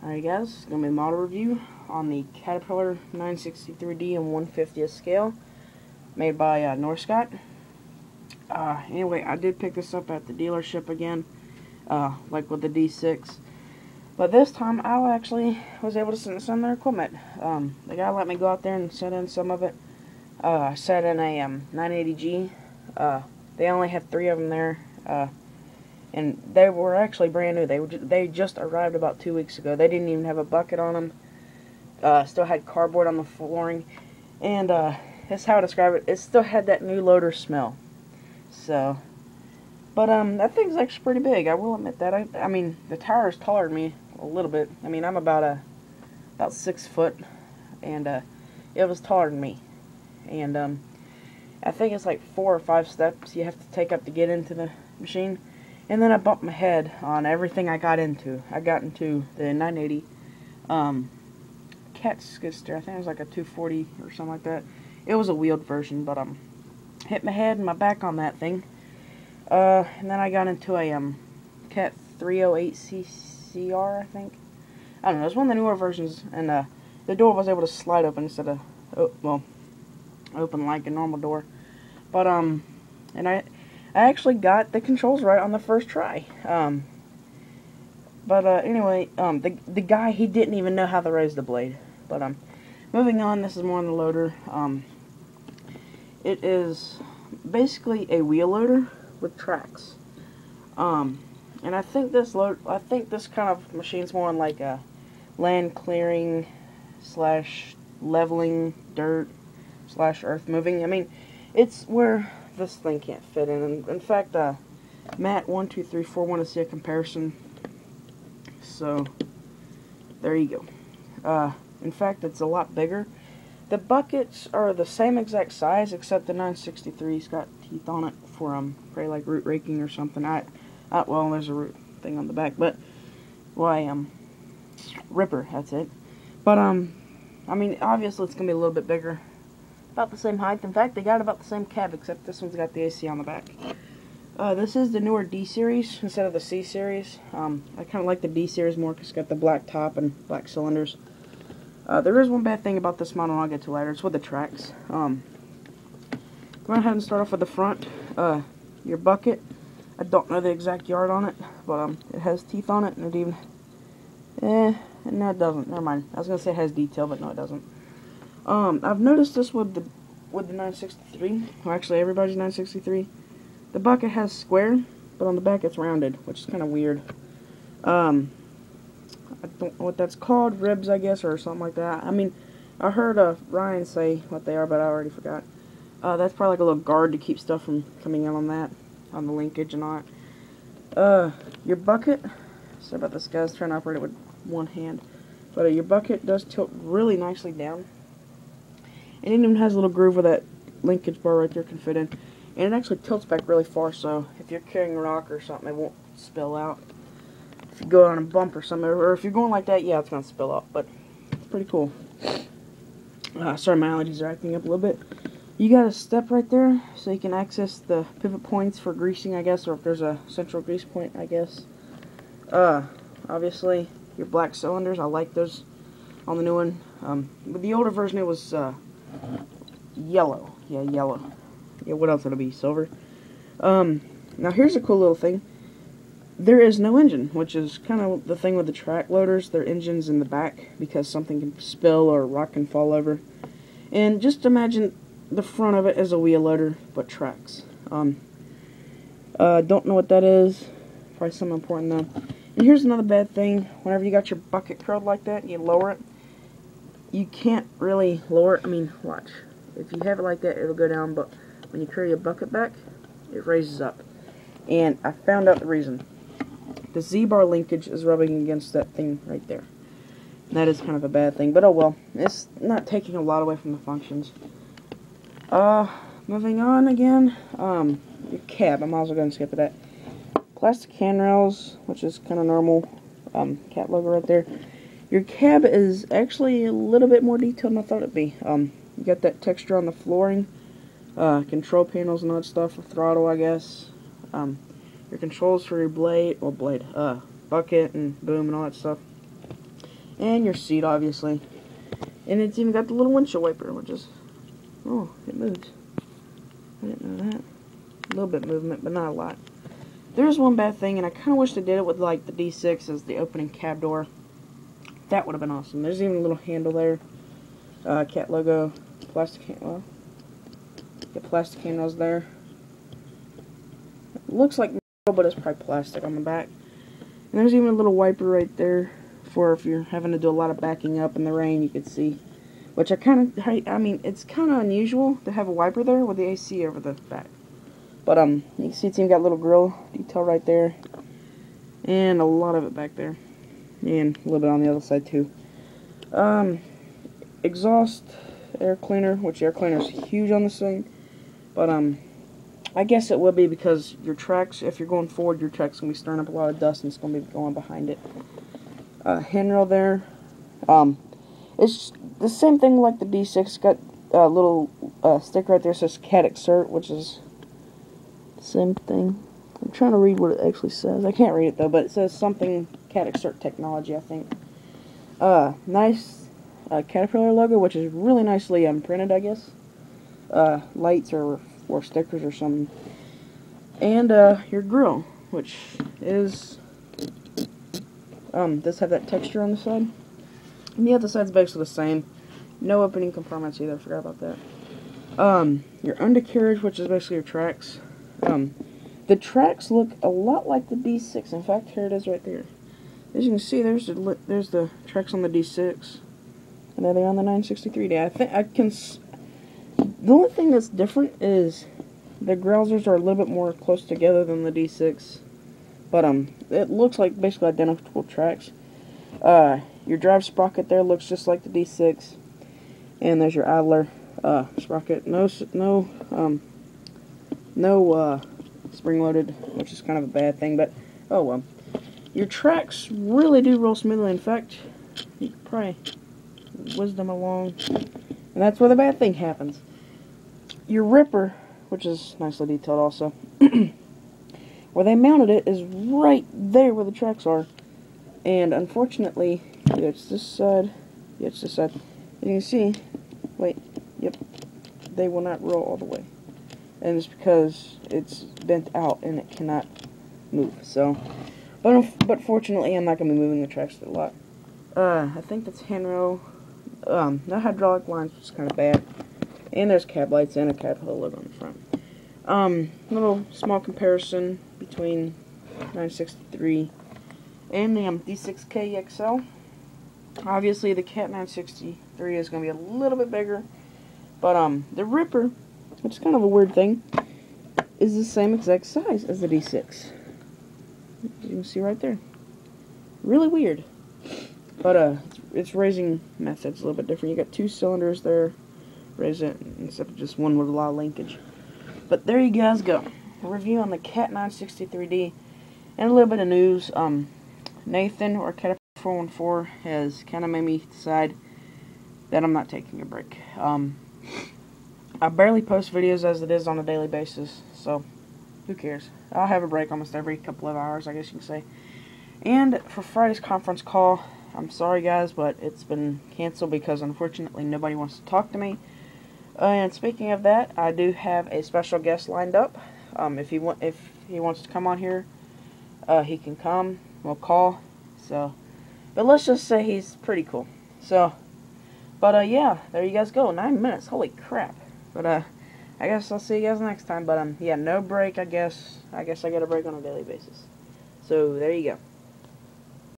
Alright guys, it's going to be a model review on the Caterpillar 963D and 1/50th scale made by Northscott. Anyway, I did pick this up at the dealership again, like with the D6. But this time, I actually was able to send some of their equipment. The guy let me go out there and set in some of it. I set in a 980G. They only had 3 of them there. And they were actually brand new. They just arrived about 2 weeks ago. They didn't even have a bucket on them. Still had cardboard on the flooring. And that's how I describe it. It still had that new loader smell. So, but that thing's actually pretty big. I will admit that. I mean, the tower is taller than me a little bit. I mean, I'm about 6 foot, and it was taller than me. And I think it's like 4 or 5 steps you have to take up to get into the machine. And then I bumped my head on everything I got into. I got into the 980 cat skid steer. I think it was like a 240 or something like that. It was a wheeled version, but hit my head and my back on that thing. And then I got into a cat 308 CCR, I think. I don't know. It was one of the newer versions, and the door was able to slide open instead of open like a normal door. But and I actually got the controls right on the first try. Anyway, the guy, he didn't even know how to raise the blade. But moving on, this is more on the loader. It is basically a wheel loader with tracks. And I think this kind of machine's more on like a land clearing / leveling dirt / earth moving. I mean, it's where this thing can't fit in. And in fact, Matt1234 wanted to see a comparison. So there you go. In fact, it's a lot bigger. The buckets are the same exact size, except the 963's got teeth on it for probably like root raking or something. Well, there's a root thing on the back, but ripper. That's it. But I mean, obviously it's gonna be a little bit bigger. About the same height. In fact, they got about the same cab, except this one's got the AC on the back. This is the newer D series instead of the C series. I kind of like the D series more because it's got the black top and black cylinders. There is one bad thing about this model, and I'll get to later. It's with the tracks. Go ahead and start off with the front. Your bucket. I don't know the exact yard on it, but it has teeth on it, and it even... no, it doesn't. Never mind. I was gonna say it has detail, but no, it doesn't. I've noticed this with the 963, or actually everybody's 963. The bucket has square, but on the back it's rounded, which is kind of weird. I don't know what that's called, ribs, I guess, or something like that. I mean, I heard Ryan say what they are, but I already forgot. That's probably like a little guard to keep stuff from coming out on that, on the linkage and all that. Your bucket, sorry about this, guys, trying to operate it with one hand, but your bucket does tilt really nicely down. And it even has a little groove where that linkage bar right there can fit in. And it actually tilts back really far, so if you're carrying a rock or something, it won't spill out. If you go on a bump or something, or if you're going like that, yeah, it's going to spill out, but it's pretty cool. Sorry, my allergies are acting up a little bit. You got a step right there, so you can access the pivot points for greasing, I guess, or if there's a central grease point, I guess. Obviously, your black cylinders, I like those on the new one. With the older version, it was yellow. Yeah, yellow. Yeah, what else would it be? Silver. Now here's a cool little thing. There is no engine, which is kind of the thing with the track loaders. Their engine's in the back because something can spill or a rock can fall over. And just imagine the front of it as a wheel loader, but tracks. Don't know what that is. Probably something important though. And here's another bad thing. Whenever you got your bucket curled like that and you lower it, you can't really lower it. I mean, watch. If you have it like that, it'll go down, but when you carry your bucket back, it raises up. And I found out the reason. The Z-bar linkage is rubbing against that thing right there. And that is kind of a bad thing, but oh well. It's not taking a lot away from the functions. Moving on again. Your cab. I might as well go and skip that. Plastic handrails, which is kind of normal. Cat logo right there. Your cab is actually a little bit more detailed than I thought it'd be. You got that texture on the flooring. Control panels and all that stuff, a throttle, I guess. Your controls for your bucket and boom and all that stuff. And your seat, obviously. And it's even got the little windshield wiper, which is... Oh, it moves. I didn't know that. A little bit of movement, but not a lot. There's one bad thing, and I kind of wish they did it with, like, the D6 as the opening cab door. That would have been awesome. There's even a little handle there. Cat logo. Plastic handle. The plastic handles there. It looks like metal, but it's probably plastic on the back. And there's even a little wiper right there for if you're having to do a lot of backing up in the rain, you could see. Which I mean, it's kind of unusual to have a wiper there with the AC over the back. But, you can see it's even got a little grill detail right there. And a lot of it back there. And a little bit on the other side, too. Exhaust air cleaner, which air cleaner is huge on this thing. But, I guess it will be because your tracks, if you're going forward, your track's going to be stirring up a lot of dust and it's going to be going behind it. Handrail there. It's the same thing like the D6. It's got a little sticker right there that says cat exert, which is the same thing. I'm trying to read what it actually says. I can't read it though, but it says something cat exert technology, I think. Nice Caterpillar logo, which is really nicely printed, I guess. Lights or stickers or something. And your grill, which is does have that texture on the side. And the other side's basically the same. No opening compartments either, forgot about that. Your undercarriage, which is basically your tracks. The tracks look a lot like the D6. In fact, here it is right there. As you can see, there's the tracks on the D6. And there they are on the 963D. The only thing that's different is the grousers are a little bit more close together than the D6. But it looks like basically identical tracks. Your drive sprocket there looks just like the D6. And there's your idler sprocket. No spring-loaded, which is kind of a bad thing, but oh well. Your tracks really do roll smoothly. In fact, you could probably whiz them along. And that's where the bad thing happens. Your ripper, which is nicely detailed also, where they mounted it is right there where the tracks are. And unfortunately, yeah, it's this side. Yeah, it's this side. And you can see, wait, yep, they will not roll all the way. And it's because it's bent out and it cannot move. So, but fortunately, I'm not going to be moving the tracks a lot. I think that's handrail. No hydraulic lines, which is kind of bad. And there's cab lights and a Caterpillar logo on the front. Little small comparison between 963 and the D6K XL. Obviously, the Cat 963 is going to be a little bit bigger. But the Ripper, which is kind of a weird thing, is the same exact size as the D6. As you can see right there. Really weird. But its raising method's a little bit different. You got two cylinders there. Raise it instead of just one with a lot of linkage. But there you guys go. A review on the Cat 963D. And a little bit of news. Nathan, or Caterpillar 414, has kind of made me decide that I'm not taking a break. I barely post videos as it is on a daily basis, so who cares? I'll have a break almost every couple of hours, I guess you can say. And for Friday's conference call, I'm sorry guys, but it's been canceled because unfortunately nobody wants to talk to me. And speaking of that, I do have a special guest lined up. If he wants to come on here, he can come. We'll call. So, but let's just say he's pretty cool. So, but yeah, there you guys go. 9 minutes. Holy crap. But I guess I'll see you guys next time. But yeah, no break. I guess I get a break on a daily basis. So there you go.